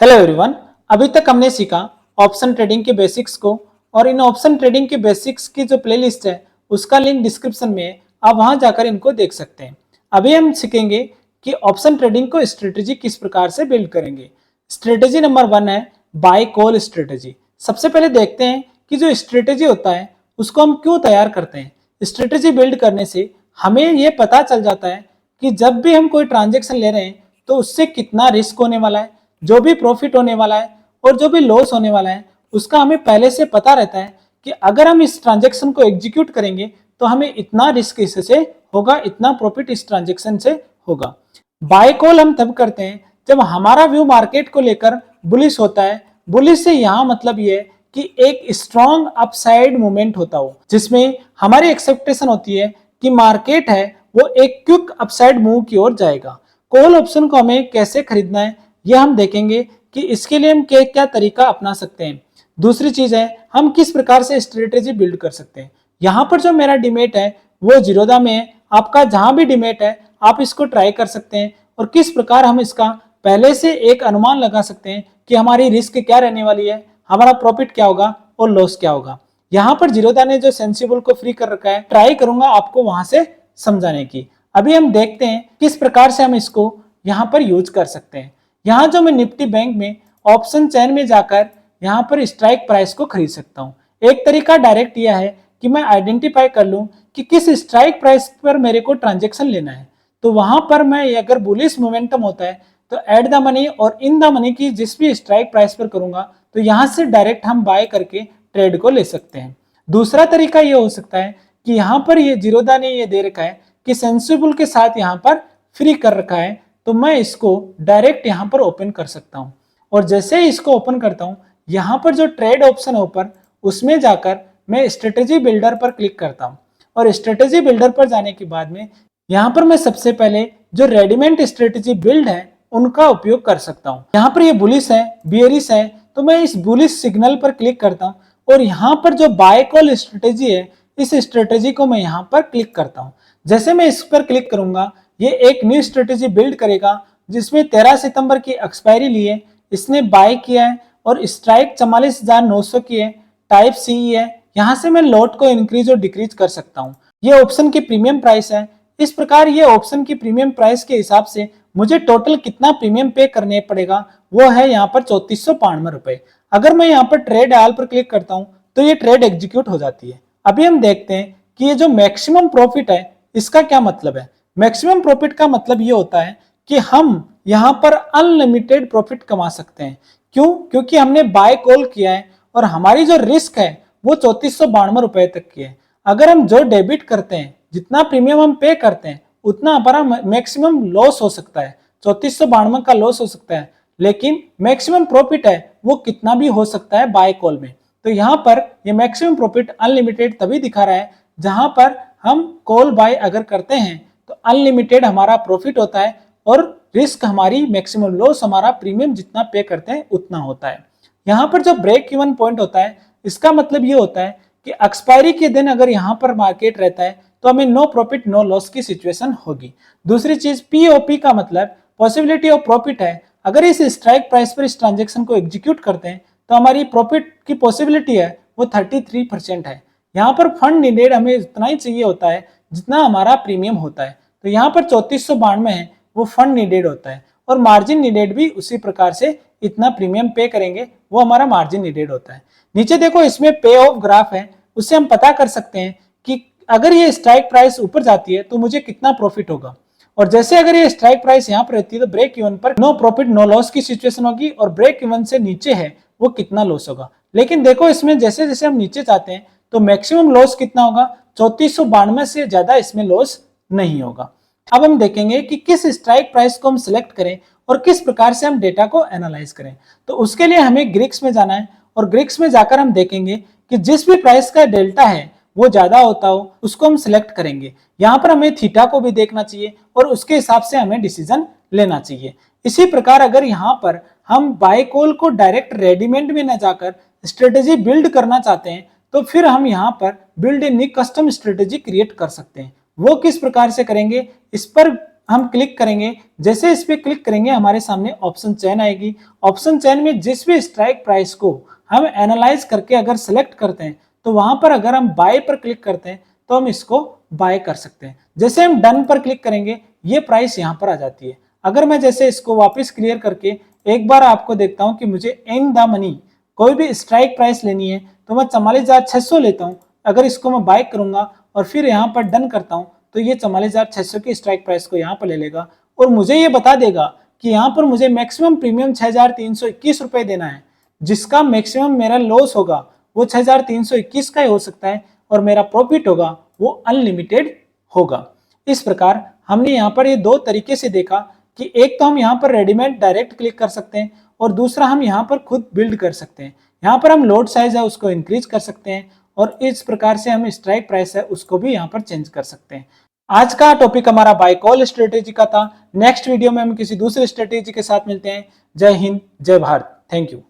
Hello everyone. अभी तक हमने सीखा ऑप्शन ट्रेडिंग के बेसिक्स को, और इन ऑप्शन ट्रेडिंग के बेसिक्स की जो प्लेलिस्ट है उसका लिंक डिस्क्रिप्शन में है, आप वहां जाकर इनको देख सकते हैं। अभी हम सीखेंगे कि ऑप्शन ट्रेडिंग को स्ट्रेटेजी किस प्रकार से बिल्ड करेंगे। स्ट्रेटेजी नंबर 1 है बाय कॉल स्ट्रेटेजी। सबसे पहले देखते हैं कि जो स्ट्रेटेजी होता है उसको हम क्यों तैयार करते हैं। स्ट्रेटेजी बिल्ड करने से हमें यह पता चल जाता है कि जब भी हम कोई ट्रांजेक्शन ले रहे हैं तो उससे कितना रिस्क होने वाला है, जो भी प्रॉफिट होने वाला है और जो भी लॉस होने वाला है उसका हमें पहले से पता रहता है कि अगर हम इस ट्रांजेक्शन को एग्जीक्यूट करेंगे तो हमें इतना रिस्क इससे होगा, इतना प्रॉफिट इस ट्रांजेक्शन से होगा। बाय कॉल हम तब करते हैं जब हमारा व्यू मार्केट को लेकर बुलिश होता है। बुलिश से यहाँ मतलब ये है कि एक स्ट्रॉन्ग अपसाइड मूवमेंट होता हो, जिसमें हमारी एक्सपेक्टेशन होती है कि मार्केट है वो एक क्विक अपसाइड मूव की ओर जाएगा। कॉल ऑप्शन को हमें कैसे खरीदना है यह हम देखेंगे कि इसके लिए हम क्या क्या तरीका अपना सकते हैं। दूसरी चीज है हम किस प्रकार से स्ट्रेटेजी बिल्ड कर सकते हैं। यहाँ पर जो मेरा डिमेट है वो जीरोधा में है, आपका जहां भी डिमेट है आप इसको ट्राई कर सकते हैं और किस प्रकार हम इसका पहले से एक अनुमान लगा सकते हैं कि हमारी रिस्क क्या रहने वाली है, हमारा प्रॉफिट क्या होगा और लॉस क्या होगा। यहाँ पर जीरोधा ने जो सेंसिबल को फ्री कर रखा है, ट्राई करूंगा आपको वहां से समझाने की। अभी हम देखते हैं किस प्रकार से हम इसको यहाँ पर यूज कर सकते हैं। यहाँ जो मैं निफ्टी बैंक में ऑप्शन चेन में जाकर यहाँ पर स्ट्राइक प्राइस को खरीद सकता हूँ। एक तरीका डायरेक्ट यह है कि मैं आइडेंटिफाई कर लूँ कि किस स्ट्राइक प्राइस पर मेरे को ट्रांजेक्शन लेना है, तो वहां पर मैं अगर बुलिश मोमेंटम होता है तो एट द मनी और इन द मनी की जिस भी स्ट्राइक प्राइस पर करूंगा तो यहाँ से डायरेक्ट हम बाय करके ट्रेड को ले सकते हैं। दूसरा तरीका यह हो सकता है कि यहाँ पर ये जीरोधा ने ये दे रखा है कि सेंसिबल के साथ यहाँ पर फ्री कर रखा है, तो मैं इसको डायरेक्ट यहाँ पर ओपन कर सकता हूँ। और जैसे ही इसको ओपन करता हूँ यहाँ पर जो ट्रेड ऑप्शन है ऊपर उसमें जाकर मैं स्ट्रेटेजी बिल्डर पर क्लिक करता हूँ। और स्ट्रेटेजी बिल्डर पर जाने के बाद में यहाँ पर मैं सबसे पहले जो रेडीमेड स्ट्रेटेजी बिल्ड है उनका उपयोग कर सकता हूँ। यहाँ पर ये बुलिश है, बियरिश है, तो मैं इस बुलिश सिग्नल पर क्लिक करता हूँ और यहाँ पर जो बाय कॉल स्ट्रेटेजी है इस स्ट्रेटेजी को मैं यहाँ पर क्लिक करता हूँ। जैसे मैं इस पर क्लिक करूंगा ये एक न्यू स्ट्रेटेजी बिल्ड करेगा जिसमें 13 सितंबर की एक्सपायरी लिए इसने बाय किया है और स्ट्राइक 44,900 की है, टाइप सी है। यहाँ से मैं लॉट को इंक्रीज और डिक्रीज कर सकता हूँ। ये ऑप्शन की प्रीमियम प्राइस है। इस प्रकार ये ऑप्शन की प्रीमियम प्राइस के हिसाब से मुझे टोटल कितना प्रीमियम पे करने पड़ेगा वो है यहाँ पर 3492 रुपए। अगर मैं यहाँ पर ट्रेड आल पर क्लिक करता हूँ तो ये ट्रेड एग्जीक्यूट हो जाती है। अभी हम देखते हैं कि ये जो मैक्सिमम प्रॉफिट है इसका क्या मतलब है। मैक्सिमम प्रॉफिट का मतलब ये होता है कि हम यहाँ पर अनलिमिटेड प्रॉफिट कमा सकते हैं। क्यों? क्योंकि हमने बाय कॉल किया है और हमारी जो रिस्क है वो 3492 रुपए तक की है। अगर हम जो डेबिट करते हैं, जितना प्रीमियम हम पे करते हैं उतना हमारा मैक्सिमम लॉस हो सकता है, 3492 का लॉस हो सकता है, लेकिन मैक्सिमम प्रॉफिट है वो कितना भी हो सकता है बाय कॉल में। तो यहाँ पर ये मैक्सिमम प्रॉफिट अनलिमिटेड तभी दिखा रहा है जहां पर हम कॉल बाय अगर करते हैं तो अनलिमिटेड हमारा प्रॉफिट होता है और रिस्क हमारी मैक्सिमम लॉस हमारा प्रीमियम जितना पे करते हैं उतना होता है। यहाँ पर जो ब्रेक इवन पॉइंट होता है इसका मतलब ये होता है कि एक्सपायरी के दिन अगर यहाँ पर मार्केट रहता है तो हमें नो प्रॉफिट नो लॉस की सिचुएशन होगी। दूसरी चीज पीओपी का मतलब पॉसिबिलिटी ऑफ प्रॉफिट है। अगर इस स्ट्राइक प्राइस पर इस ट्रांजेक्शन को एग्जीक्यूट करते हैं तो हमारी प्रॉफिट की पॉसिबिलिटी है वो 33% है। यहाँ पर फंड नीडेड हमें इतना ही चाहिए होता है जितना हमारा प्रीमियम होता है, तो यहाँ पर 3492 है वो फंड नीडेड होता है और मार्जिन नीडेड भी उसी प्रकार से इतना प्रीमियम पे करेंगे वो हमारा मार्जिन नीडेड होता है। नीचे देखो इसमें पे ऑफ ग्राफ है, उससे हम पता कर सकते हैं कि अगर ये स्ट्राइक प्राइस ऊपर जाती है तो मुझे कितना प्रॉफिट होगा, और जैसे अगर ये स्ट्राइक प्राइस यहाँ पर रहती है तो ब्रेक इवन पर नो प्रॉफिट नो लॉस की सिचुएशन होगी और ब्रेक इवन से नीचे है वो कितना लॉस होगा। लेकिन देखो इसमें जैसे जैसे हम नीचे जाते हैं तो मैक्सिमम लॉस कितना होगा, 3492 से ज्यादा इसमें लॉस नहीं होगा। अब हम देखेंगे कि किस स्ट्राइक प्राइस को हम सिलेक्ट करें और किस प्रकार से हम डेटा को एनालाइज करें। तो उसके लिए हमें ग्रिक्स में जाना है और ग्रिक्स में जाकर हम देखेंगे कि जिस भी प्राइस का डेल्टा है वो ज्यादा होता हो उसको हम सिलेक्ट करेंगे। यहाँ पर हमें थीटा को भी देखना चाहिए और उसके हिसाब से हमें डिसीजन लेना चाहिए। इसी प्रकार अगर यहाँ पर हम बाय कॉल को डायरेक्ट रेडीमेड में न जाकर स्ट्रेटेजी बिल्ड करना चाहते हैं तो फिर हम यहाँ पर build a new custom strategy create कर सकते हैं। वो किस प्रकार से करेंगे इस पर हम क्लिक करेंगे, जैसे इस पे क्लिक करेंगे हमारे सामने ऑप्शन चेन आएगी। ऑप्शन चेन में जिस भी स्ट्राइक प्राइस को हम एनालाइज करके अगर सेलेक्ट करते हैं तो वहां पर अगर हम बाय पर क्लिक करते हैं तो हम इसको बाय कर सकते हैं। जैसे हम डन पर क्लिक करेंगे ये प्राइस यहाँ पर आ जाती है। अगर मैं जैसे इसको वापस क्लियर करके एक बार आपको देखता हूं कि मुझे इन द मनी कोई भी स्ट्राइक प्राइस लेनी है तो मैं 44,600 लेता हूं। अगर इसको मैं बाय करूंगा और फिर यहाँ पर डन करता हूं तो ये 44,600 की स्ट्राइक प्राइस को यहाँ पर ले लेगा और मुझे ये बता देगा कि यहाँ पर मुझे मैक्सिमम प्रीमियम 6,321 रुपए देना है, जिसका मैक्सिमम मेरा लॉस होगा वो 6,321 का ही हो सकता है और मेरा प्रॉफिट होगा वो अनलिमिटेड होगा। इस प्रकार हमने यहाँ पर ये दो तरीके से देखा कि एक तो हम यहाँ पर रेडीमेड डायरेक्ट क्लिक कर सकते हैं और दूसरा हम यहाँ पर खुद बिल्ड कर सकते हैं। यहाँ पर हम लोड साइज है उसको इंक्रीज कर सकते हैं और इस प्रकार से हम स्ट्राइक प्राइस है उसको भी यहाँ पर चेंज कर सकते हैं। आज का टॉपिक हमारा बाय कॉल स्ट्रेटेजी का था। नेक्स्ट वीडियो में हम किसी दूसरे स्ट्रेटेजी के साथ मिलते हैं। जय हिंद, जय भारत, थैंक यू।